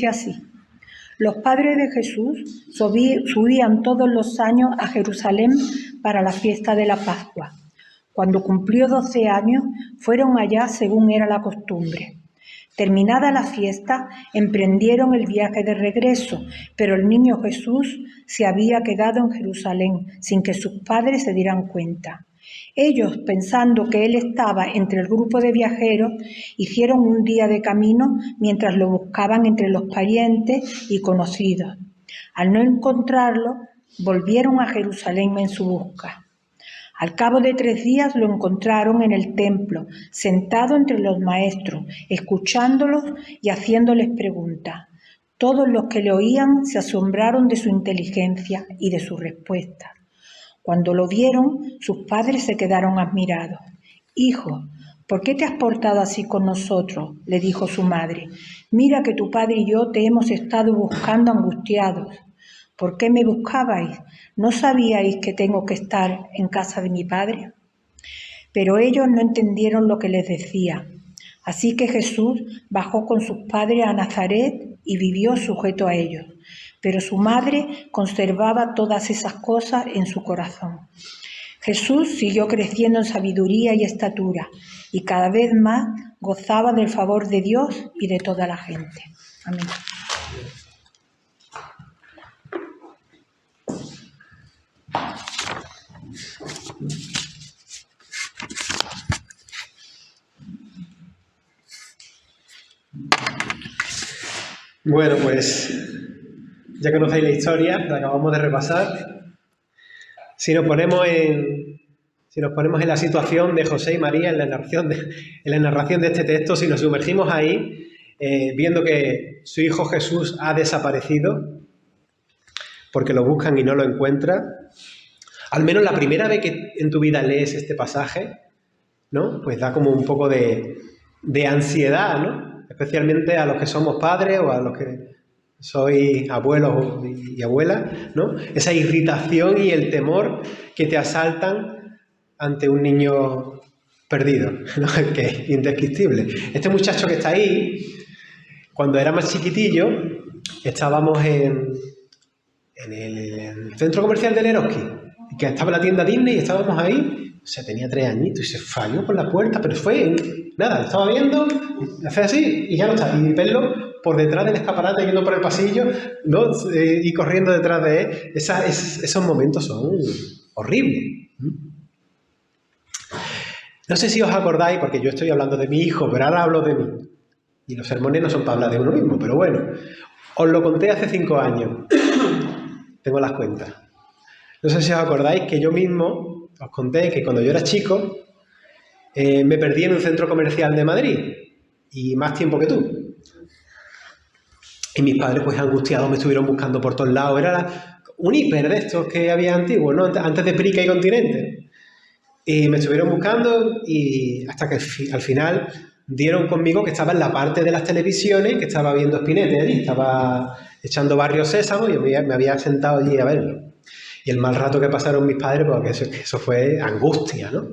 dice así: los padres de Jesús subían todos los años a Jerusalén para la fiesta de la Pascua. Cuando cumplió 12 años, fueron allá según era la costumbre. Terminada la fiesta, emprendieron el viaje de regreso, pero el niño Jesús se había quedado en Jerusalén sin que sus padres se dieran cuenta. Ellos, pensando que él estaba entre el grupo de viajeros, hicieron un día de camino mientras lo buscaban entre los parientes y conocidos. Al no encontrarlo, volvieron a Jerusalén en su busca. Al cabo de 3 días lo encontraron en el templo, sentado entre los maestros, escuchándolos y haciéndoles preguntas. Todos los que le oían se asombraron de su inteligencia y de sus respuestas. Cuando lo vieron, sus padres se quedaron admirados. «Hijo, ¿por qué te has portado así con nosotros?», le dijo su madre. «Mira que tu padre y yo te hemos estado buscando angustiados». «¿Por qué me buscabais? ¿No sabíais que tengo que estar en casa de mi padre?». Pero ellos no entendieron lo que les decía. Así que Jesús bajó con sus padres a Nazaret y vivió sujeto a ellos. Pero su madre conservaba todas esas cosas en su corazón. Jesús siguió creciendo en sabiduría y estatura, y cada vez más gozaba del favor de Dios y de toda la gente. Amén. Bueno, pues ya conocéis la historia, la acabamos de repasar. Si nos ponemos en la situación de José y María en la narración de este texto, si nos sumergimos ahí, viendo que su hijo Jesús ha desaparecido porque lo buscan y no lo encuentran, al menos la primera vez que en tu vida lees este pasaje, ¿no?, pues da como un poco de ansiedad, ¿no?, especialmente a los que somos padres o a los que sois abuelos y abuelas, ¿no?, esa irritación y el temor que te asaltan ante un niño perdido, ¿no?, que es indescriptible. Este muchacho que está ahí, cuando era más chiquitillo, estábamos en el centro comercial de Leroski, que estaba la tienda Disney y estábamos ahí. O sea, tenía 3 añitos y se falló por la puerta, pero fue nada, lo estaba viendo, hace así y ya no está. Y verlo por detrás del escaparate, yendo por el pasillo, ¿no?, y corriendo detrás de él. Esos momentos son horribles. No sé si os acordáis, porque yo estoy hablando de mi hijo, pero ahora hablo de mí. Y los sermones no son para hablar de uno mismo, pero bueno, os lo conté hace 5 años. Tengo las cuentas. No sé si os acordáis que yo mismo os conté que cuando yo era chico me perdí en un centro comercial de Madrid y más tiempo que tú. Y mis padres, pues angustiados, me estuvieron buscando por todos lados. Era un hiper de estos que había antiguos, ¿no?, antes de Prica y Continente. Y me estuvieron buscando y hasta que al final dieron conmigo que estaba en la parte de las televisiones, que estaba viendo Spinetta allí, estaba echando Barrio Sésamo y me había sentado allí a verlo. Y el mal rato que pasaron mis padres, porque eso fue angustia, ¿no?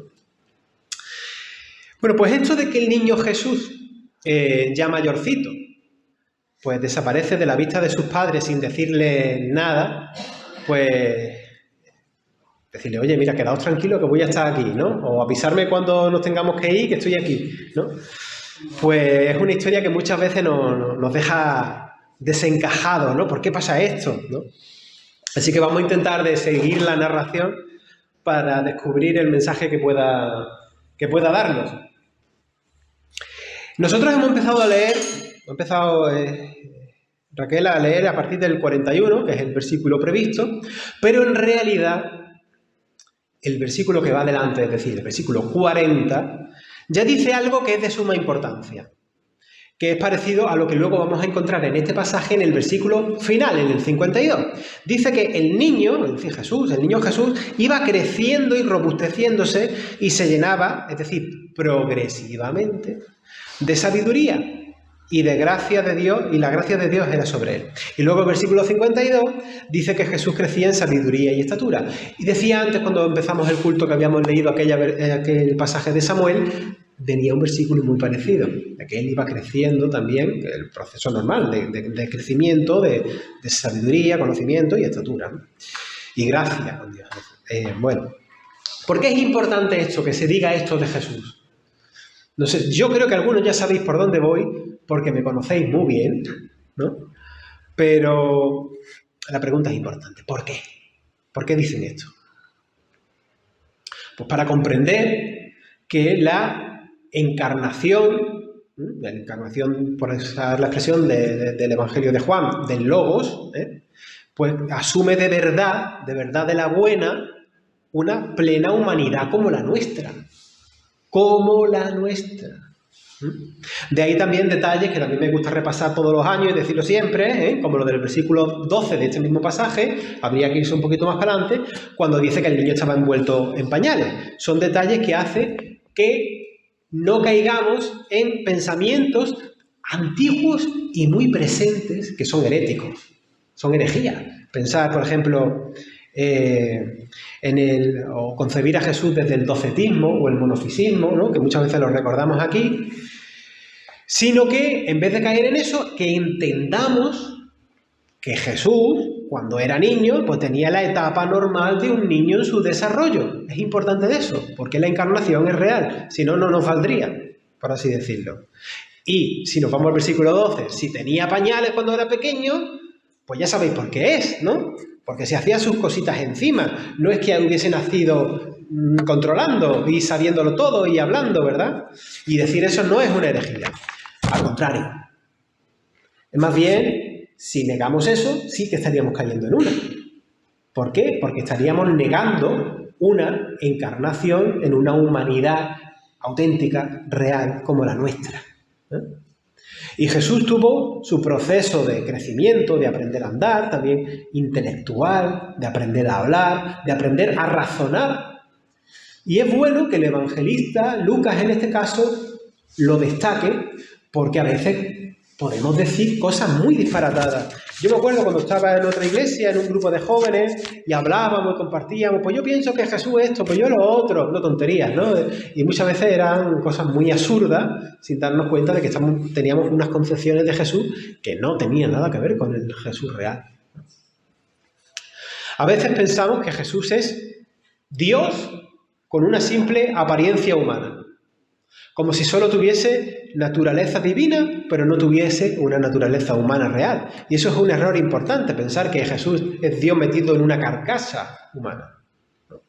Bueno, pues esto de que el niño Jesús, ya mayorcito, pues desaparece de la vista de sus padres sin decirle nada, pues decirle, oye, mira, quedaos tranquilos que voy a estar aquí, ¿no? O avisarme cuando nos tengamos que ir, que estoy aquí, ¿no? Pues es una historia que muchas veces nos deja desencajados, ¿no? ¿Por qué pasa esto?, ¿no? Así que vamos a intentar de seguir la narración para descubrir el mensaje que pueda darnos. Nosotros hemos empezado a leer, Raquel a leer a partir del 41, que es el versículo previsto, pero en realidad el versículo que va adelante, es decir, el versículo 40, ya dice algo que es de suma importancia, que es parecido a lo que luego vamos a encontrar en este pasaje en el versículo final, en el 52. Dice que el niño Jesús, iba creciendo y robusteciéndose y se llenaba, es decir, progresivamente, de sabiduría y de gracia de Dios, y la gracia de Dios era sobre él. Y luego el versículo 52 dice que Jesús crecía en sabiduría y estatura. Y decía antes, cuando empezamos el culto, que habíamos leído aquel pasaje de Samuel, venía un versículo muy parecido, de que él iba creciendo también, el proceso normal de crecimiento, de sabiduría, conocimiento y estatura, ¿no? Y gracia con Dios. Bueno, ¿por qué es importante esto, que se diga esto de Jesús? No sé, yo creo que algunos ya sabéis por dónde voy, porque me conocéis muy bien, ¿no? Pero la pregunta es importante, ¿por qué? ¿Por qué dicen esto? Pues para comprender que la encarnación, por usar la expresión del Evangelio de Juan, del Logos, pues asume de verdad de la buena, una plena humanidad como la nuestra. Como la nuestra. De ahí también detalles que también me gusta repasar todos los años y decirlo siempre, como lo del versículo 12 de este mismo pasaje, habría que irse un poquito más para adelante, cuando dice que el niño estaba envuelto en pañales. Son detalles que hacen que no caigamos en pensamientos antiguos y muy presentes que son heréticos, son herejías. Pensar, por ejemplo, o concebir a Jesús desde el docetismo o el monofisismo, ¿no? Que muchas veces lo recordamos aquí, sino que en vez de caer en eso, que entendamos que Jesús, cuando era niño, pues tenía la etapa normal de un niño en su desarrollo. Es importante eso, porque la encarnación es real, si no, no nos valdría, por así decirlo. Y si nos vamos al versículo 12, si tenía pañales cuando era pequeño, pues ya sabéis por qué es, ¿no? Porque se hacía sus cositas encima. No es que hubiese nacido controlando y sabiéndolo todo y hablando, ¿verdad? Y decir eso no es una herejía. Al contrario. Es más bien, si negamos eso, sí que estaríamos cayendo en una. ¿Por qué? Porque estaríamos negando una encarnación en una humanidad auténtica, real, como la nuestra. Y Jesús tuvo su proceso de crecimiento, de aprender a andar, también intelectual, de aprender a hablar, de aprender a razonar. Y es bueno que el evangelista, Lucas en este caso, lo destaque, porque a veces podemos decir cosas muy disparatadas. Yo me acuerdo cuando estaba en otra iglesia, en un grupo de jóvenes, y hablábamos, compartíamos, pues yo pienso que Jesús esto, pues yo lo otro, no tonterías, ¿no? Y muchas veces eran cosas muy absurdas, sin darnos cuenta de que teníamos unas concepciones de Jesús que no tenían nada que ver con el Jesús real. A veces pensamos que Jesús es Dios con una simple apariencia humana, como si solo tuviese naturaleza divina, pero no tuviese una naturaleza humana real. Y eso es un error importante, pensar que Jesús es Dios metido en una carcasa humana, ¿no?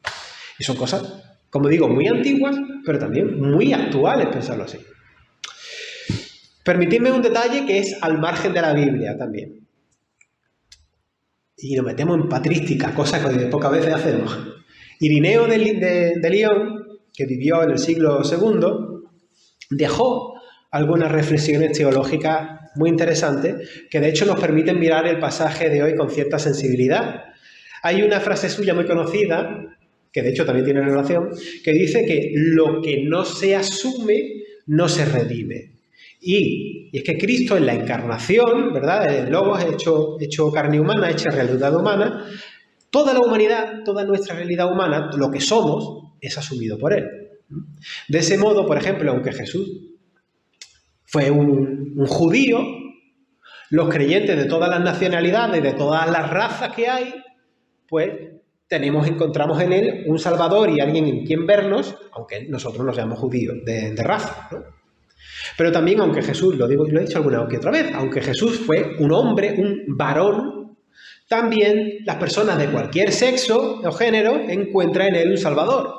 Y son cosas, como digo, muy antiguas, pero también muy actuales, pensarlo así. Permitidme un detalle que es al margen de la Biblia también. Y nos metemos en patrística, cosas que pocas veces hacemos. Irineo de Lyon, que vivió en el siglo II, dejó algunas reflexiones teológicas muy interesantes que de hecho nos permiten mirar el pasaje de hoy con cierta sensibilidad. Hay una frase suya muy conocida, que de hecho también tiene relación, que dice que lo que no se asume no se redime. Y es que Cristo en la encarnación, ¿verdad? El Logos hecho carne humana, hecha realidad humana, toda la humanidad, toda nuestra realidad humana, lo que somos, es asumido por Él. De ese modo, por ejemplo, aunque Jesús fue un judío, los creyentes de todas las nacionalidades, de todas las razas que hay, pues encontramos en Él un Salvador y alguien en quien vernos, aunque nosotros no seamos judíos de raza, ¿no? Pero también, aunque Jesús, lo he dicho alguna que otra vez, aunque Jesús fue un hombre, un varón, también las personas de cualquier sexo o género encuentran en Él un Salvador.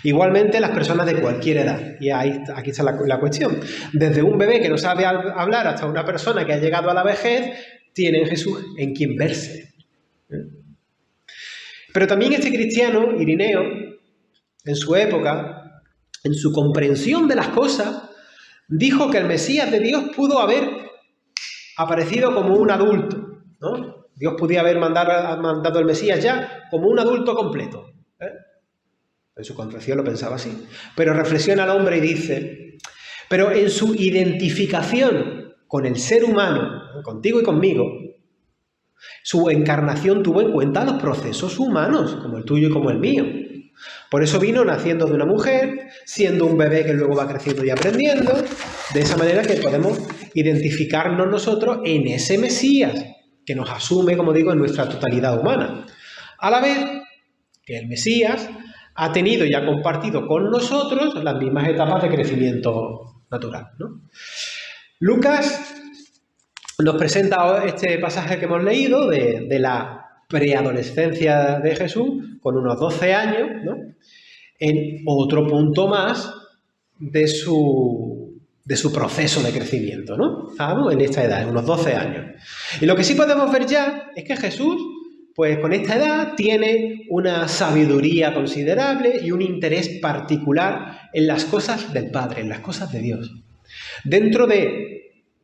Igualmente las personas de cualquier edad. Y aquí está la cuestión. Desde un bebé que no sabe hablar hasta una persona que ha llegado a la vejez, tiene en Jesús en quien verse. Pero también este cristiano, Irineo, en su época, en su comprensión de las cosas, dijo que el Mesías de Dios pudo haber aparecido como un adulto, ¿no? Dios podía haber mandado al Mesías ya como un adulto completo. En su concepción lo pensaba así. Pero reflexiona al hombre y dice, pero en su identificación con el ser humano, contigo y conmigo, su encarnación tuvo en cuenta los procesos humanos, como el tuyo y como el mío. Por eso vino naciendo de una mujer, siendo un bebé que luego va creciendo y aprendiendo, de esa manera que podemos identificarnos nosotros en ese Mesías, que nos asume, como digo, en nuestra totalidad humana. A la vez que el Mesías ha tenido y ha compartido con nosotros las mismas etapas de crecimiento natural, ¿no? Lucas nos presenta este pasaje que hemos leído de la preadolescencia de Jesús, con unos 12 años, ¿no? En otro punto más de su proceso de crecimiento, ¿no? Estamos en esta edad, en unos 12 años. Y lo que sí podemos ver ya es que Jesús, pues con esta edad, tiene una sabiduría considerable y un interés particular en las cosas del Padre, en las cosas de Dios. Dentro de...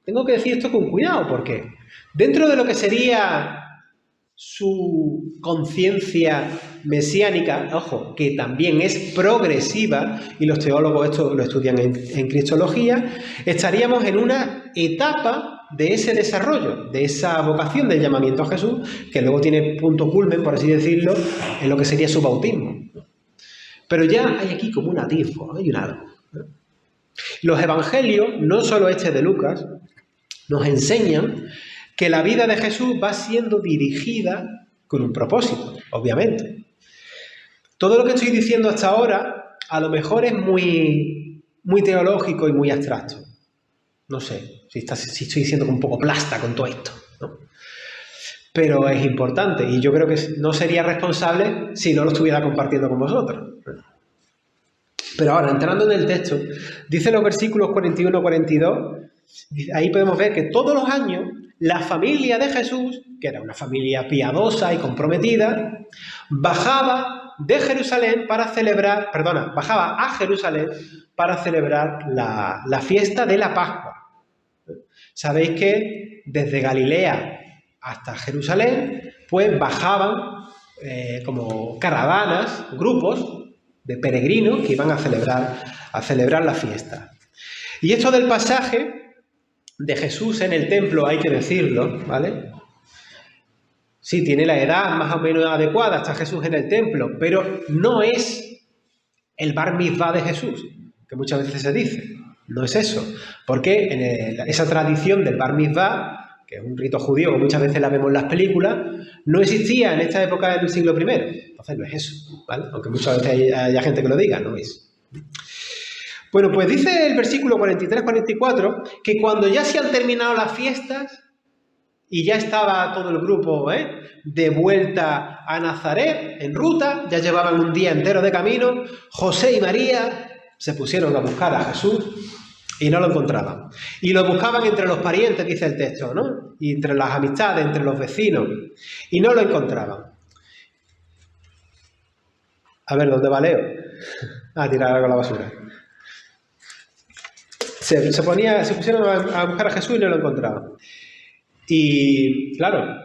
Tengo que decir esto con cuidado, porque dentro de lo que sería su conciencia mesiánica, ojo, que también es progresiva, y los teólogos esto lo estudian en Cristología, estaríamos en una etapa de ese desarrollo, de esa vocación del llamamiento a Jesús, que luego tiene punto culmen, por así decirlo, en lo que sería su bautismo. Pero ya hay aquí como un atisbo, hay un algo. Los evangelios, no solo este de Lucas, nos enseñan que la vida de Jesús va siendo dirigida con un propósito, obviamente. Todo lo que estoy diciendo hasta ahora a lo mejor es muy teológico y muy abstracto. No sé si estoy diciendo un poco plasta con todo esto, ¿no? Pero es importante y yo creo que no sería responsable si no lo estuviera compartiendo con vosotros. Pero ahora, entrando en el texto, dice los versículos 41-42, ahí podemos ver que todos los años la familia de Jesús, que era una familia piadosa y comprometida, bajaba a Jerusalén para celebrar la fiesta de la Pascua. Sabéis que desde Galilea hasta Jerusalén, pues bajaban como caravanas, grupos de peregrinos que iban a celebrar la fiesta. Y esto del pasaje de Jesús en el templo, hay que decirlo, ¿vale? Sí, tiene la edad más o menos adecuada, está Jesús en el templo, pero no es el bar mitzvah de Jesús, que muchas veces se dice. No es eso, porque en esa tradición del bar mitzvah, que es un rito judío que muchas veces la vemos en las películas, no existía en esta época del siglo I. Entonces no es eso, ¿vale? Aunque muchas veces haya gente que lo diga, no es. Bueno, pues dice el versículo 43-44 que cuando ya se han terminado las fiestas y ya estaba todo el grupo de vuelta a Nazaret, en ruta, ya llevaban un día entero de camino, José y María se pusieron a buscar a Jesús y no lo encontraban. Y lo buscaban entre los parientes, dice el texto, ¿no? Y entre las amistades, entre los vecinos, y no lo encontraban. A ver, ¿dónde va Leo? A tirar algo a la basura. Se pusieron a buscar a Jesús y no lo encontraban. Y claro,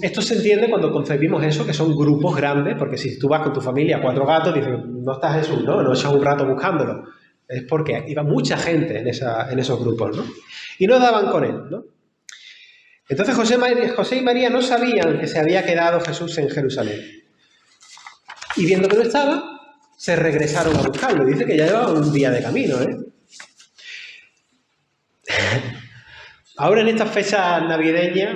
esto se entiende cuando concebimos eso, que son grupos grandes, porque si tú vas con tu familia, 4 gatos, dices, no está Jesús, no echas un rato buscándolo. Es porque iba mucha gente en esos grupos, ¿no? Y no daban con él, ¿no? Entonces José y María no sabían que se había quedado Jesús en Jerusalén. Y viendo que no estaba, se regresaron a buscarlo. Dice que ya llevaban un día de camino, Ahora en estas fechas navideñas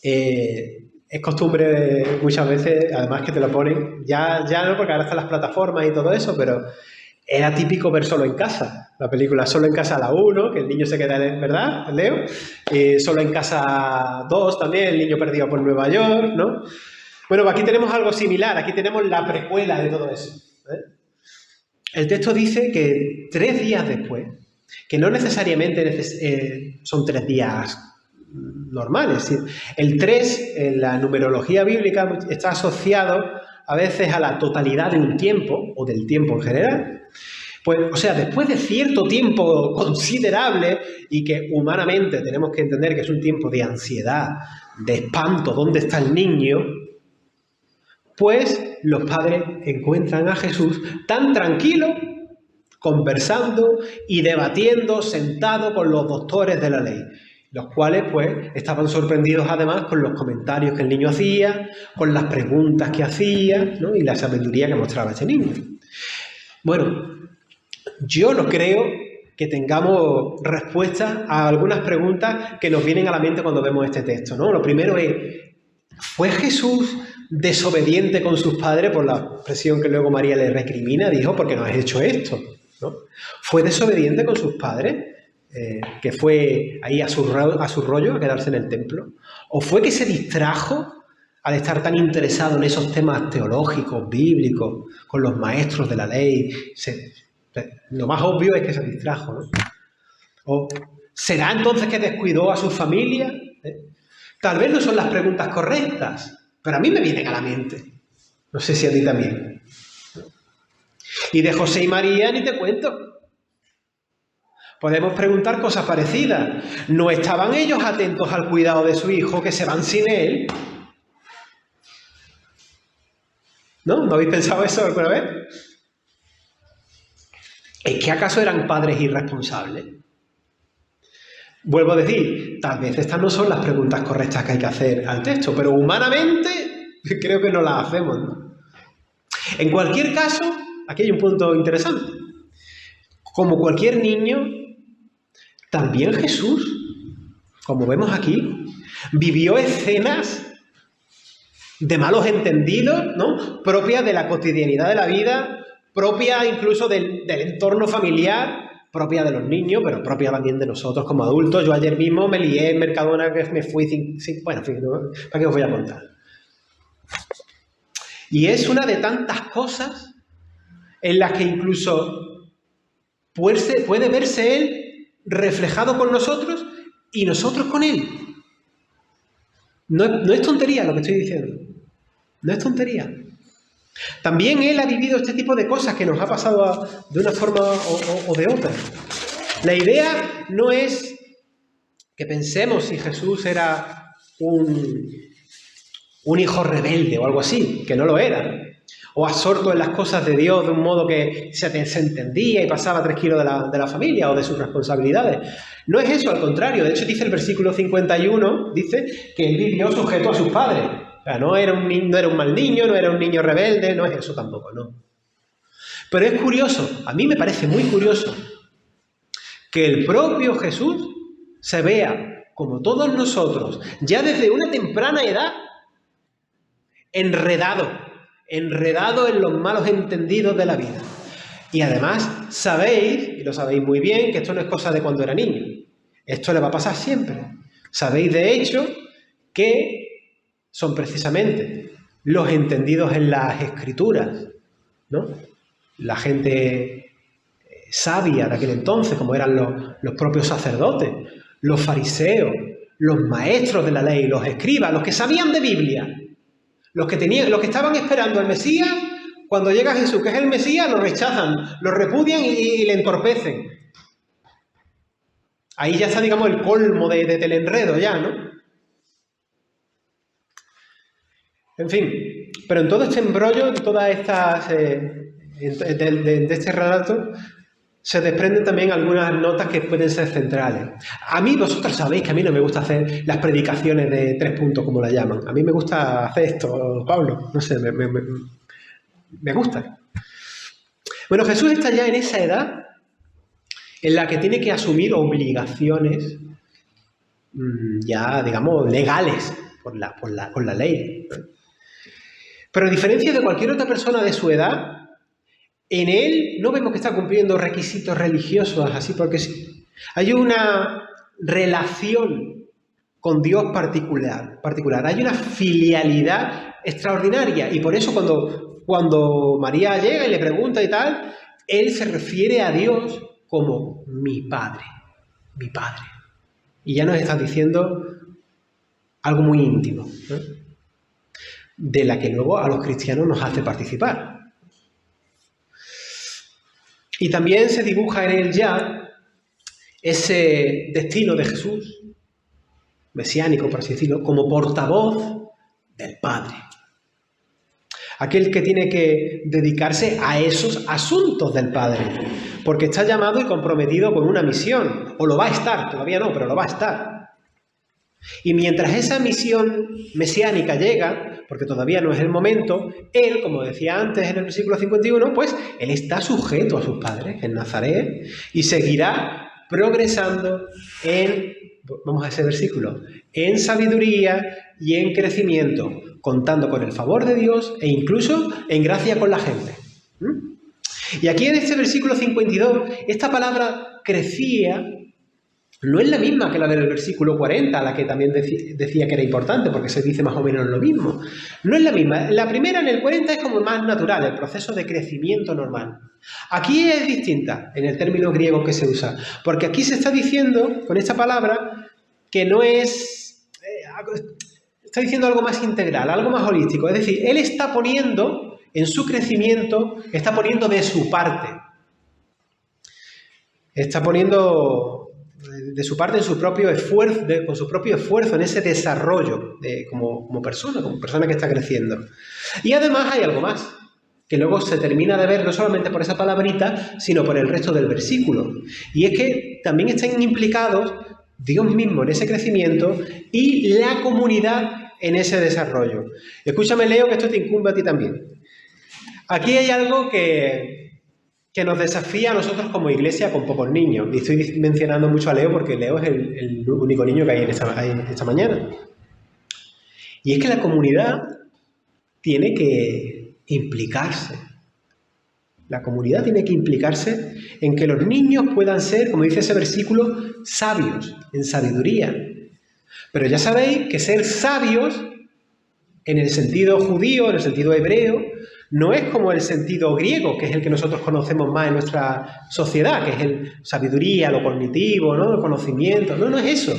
es costumbre muchas veces, además que te lo ponen, ya no, porque ahora están las plataformas y todo eso, pero era típico ver Solo en Casa, la película Solo en Casa la 1, que el niño se queda, ¿verdad, Leo? Solo en Casa 2 también, el niño perdido por Nueva York, ¿no? Bueno, pues aquí tenemos algo similar, aquí tenemos la precuela de todo eso. El texto dice que 3 días después, que no necesariamente son 3 días normales. El 3 en la numerología bíblica está asociado a veces a la totalidad de un tiempo o del tiempo en general. Pues, o sea, después de cierto tiempo considerable y que humanamente tenemos que entender que es un tiempo de ansiedad, de espanto, ¿dónde está el niño? Pues los padres encuentran a Jesús tan tranquilo, conversando y debatiendo, sentado con los doctores de la ley. los cuales pues estaban sorprendidos además con los comentarios que el niño hacía, con las preguntas que hacía, ¿no? Y la sabiduría que mostraba este niño. Bueno, yo no creo que tengamos respuestas a algunas preguntas que nos vienen a la mente cuando vemos este texto, ¿no? Lo primero es, ¿fue Jesús desobediente con sus padres por la expresión que luego María le recrimina? Dijo, ¿por qué no has hecho esto? ¿No? ¿Fue desobediente con sus padres? Que fue ahí a su rollo, a quedarse en el templo. ¿O fue que se distrajo al estar tan interesado en esos temas teológicos, bíblicos, con los maestros de la ley? Lo más obvio es que se distrajo, ¿no? ¿O será entonces que descuidó a su familia? Tal vez no son las preguntas correctas, pero a mí me vienen a la mente. No sé si a ti también. Y de José y María ni te cuento. Podemos preguntar cosas parecidas. ¿No estaban ellos atentos al cuidado de su hijo, que se van sin él? ¿No? ¿No habéis pensado eso alguna vez? ¿Es que acaso eran padres irresponsables? Vuelvo a decir, tal vez estas no son las preguntas correctas que hay que hacer al texto, pero humanamente creo que no las hacemos, ¿no? En cualquier caso, aquí hay un punto interesante. Como cualquier niño, también Jesús, como vemos aquí, vivió escenas de malos entendidos, ¿no? Propias de la cotidianidad de la vida, propia incluso del entorno familiar, propia de los niños, pero propia también de nosotros como adultos. Yo ayer mismo me lié en Mercadona, que me fui bueno, en fin, ¿para qué os voy a contar? Y es una de tantas cosas en las que incluso puede verse él reflejado con nosotros y nosotros con él. No es tontería lo que estoy diciendo. No es tontería. También él ha vivido este tipo de cosas que nos ha pasado de una forma o de otra. La idea no es que pensemos si Jesús era un hijo rebelde o algo así, que no lo era, o absorto en las cosas de Dios de un modo que se entendía y pasaba 3 kilos de la familia o de sus responsabilidades. No es eso, al contrario. De hecho, dice el versículo 51, dice que él vivió sujeto a sus padres. O sea, no era un mal niño, no era un niño rebelde, no es eso tampoco, no. Pero es curioso, a mí me parece muy curioso, que el propio Jesús se vea, como todos nosotros, ya desde una temprana edad, enredado en los malos entendidos de la vida. Y además sabéis, y lo sabéis muy bien, que esto no es cosa de cuando era niño. Esto le va a pasar siempre. Sabéis, de hecho, que son precisamente los entendidos en las Escrituras, ¿no? La gente sabia de aquel entonces, como eran los propios sacerdotes, los fariseos, los maestros de la ley, los escribas, los que sabían de Biblia, los que estaban esperando al Mesías. Cuando llega Jesús, que es el Mesías, lo rechazan, lo repudian y le entorpecen. Ahí ya está, digamos, el colmo del enredo ya, ¿no? En fin, pero en todo este embrollo, en todas estas de este relato, se desprenden también algunas notas que pueden ser centrales. A mí, vosotros sabéis que a mí no me gusta hacer las predicaciones de 3 puntos, como la llaman. A mí me gusta hacer esto, Pablo. No sé, me gusta. Bueno, Jesús está ya en esa edad en la que tiene que asumir obligaciones ya, digamos, legales por la ley. Pero a diferencia de cualquier otra persona de su edad, en él no vemos que está cumpliendo requisitos religiosos así porque sí. Hay una relación con Dios particular. Hay una filialidad extraordinaria. Y por eso cuando María llega y le pregunta y tal, él se refiere a Dios como mi Padre. Mi Padre. Y ya nos está diciendo algo muy íntimo, ¿no? De la que luego a los cristianos nos hace participar. Y también se dibuja en él ya ese destino de Jesús, mesiánico, por así decirlo, como portavoz del Padre. Aquel que tiene que dedicarse a esos asuntos del Padre, porque está llamado y comprometido con una misión, o lo va a estar, todavía no, pero lo va a estar. Y mientras esa misión mesiánica llega, porque todavía no es el momento, él, como decía antes en el versículo 51, pues él está sujeto a sus padres en Nazaret y seguirá progresando en, vamos a ese versículo, en sabiduría y en crecimiento, contando con el favor de Dios e incluso en gracia con la gente. Y aquí en este versículo 52, esta palabra crecía no es la misma que la del versículo 40, la que también decía que era importante, porque se dice más o menos lo mismo. No es la misma. La primera, en el 40, es como más natural, el proceso de crecimiento normal. Aquí es distinta en el término griego que se usa, porque aquí se está diciendo, con esta palabra, que no es... está diciendo algo más integral, algo más holístico. Es decir, él está poniendo, en su crecimiento, está poniendo de su parte. Está poniendo de su parte en su propio esfuerzo, con su propio esfuerzo en ese desarrollo como persona que está creciendo. Y además hay algo más, que luego se termina de ver no solamente por esa palabrita, sino por el resto del versículo. Y es que también están implicados Dios mismo en ese crecimiento y la comunidad en ese desarrollo. Escúchame, Leo, que esto te incumbe a ti también. Aquí hay algo que nos desafía a nosotros como iglesia con pocos niños. Y estoy mencionando mucho a Leo porque Leo es el único niño que hay esta mañana. Y es que la comunidad tiene que implicarse. La comunidad tiene que implicarse en que los niños puedan ser, como dice ese versículo, sabios, en sabiduría. Pero ya sabéis que ser sabios, en el sentido judío, en el sentido hebreo, no es como el sentido griego, que es el que nosotros conocemos más en nuestra sociedad, que es el sabiduría, lo cognitivo, ¿no? El conocimiento. No, no es eso.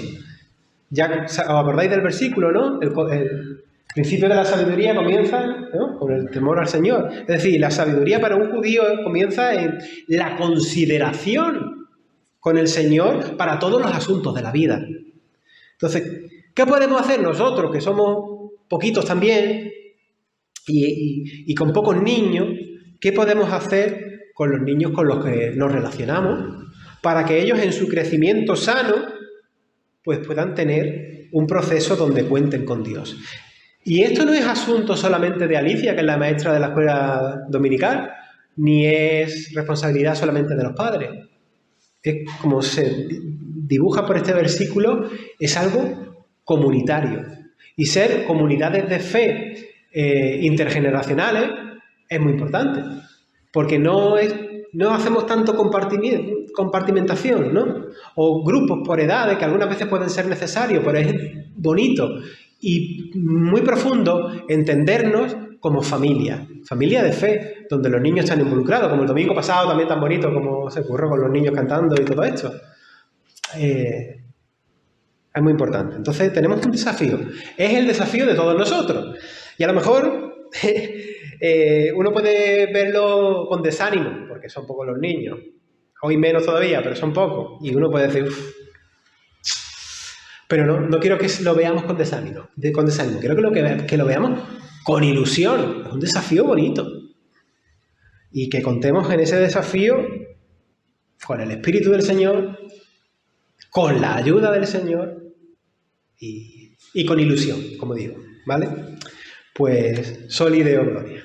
Ya os acordáis del versículo, ¿no? El principio de la sabiduría comienza, ¿no?, con el temor al Señor. Es decir, la sabiduría para un judío comienza en la consideración con el Señor para todos los asuntos de la vida. Entonces, ¿qué podemos hacer nosotros, que somos poquitos también, y con pocos niños? ¿Qué podemos hacer con los niños con los que nos relacionamos para que ellos en su crecimiento sano pues puedan tener un proceso donde cuenten con Dios? Y esto no es asunto solamente de Alicia, que es la maestra de la escuela dominical, ni es responsabilidad solamente de los padres. Es como se dibuja por este versículo, es algo comunitario. Y ser comunidades de fe intergeneracionales es muy importante, porque no hacemos tanto compartimentación, ¿no? O grupos por edades que algunas veces pueden ser necesarios, pero es bonito y muy profundo entendernos como familia de fe, donde los niños están involucrados, como el domingo pasado también tan bonito como se ocurrió con los niños cantando y todo esto. Es muy importante. Entonces tenemos un desafío. Es el desafío de todos nosotros. Y a lo mejor uno puede verlo con desánimo, porque son pocos los niños. Hoy menos todavía, pero son pocos. Y uno puede decir, uff. Pero no quiero que lo veamos con desánimo. Quiero que lo veamos con ilusión. Es un desafío bonito. Y que contemos en ese desafío con el Espíritu del Señor, con la ayuda del Señor y con ilusión, como digo, ¿vale? Pues Soli Deo Gloria.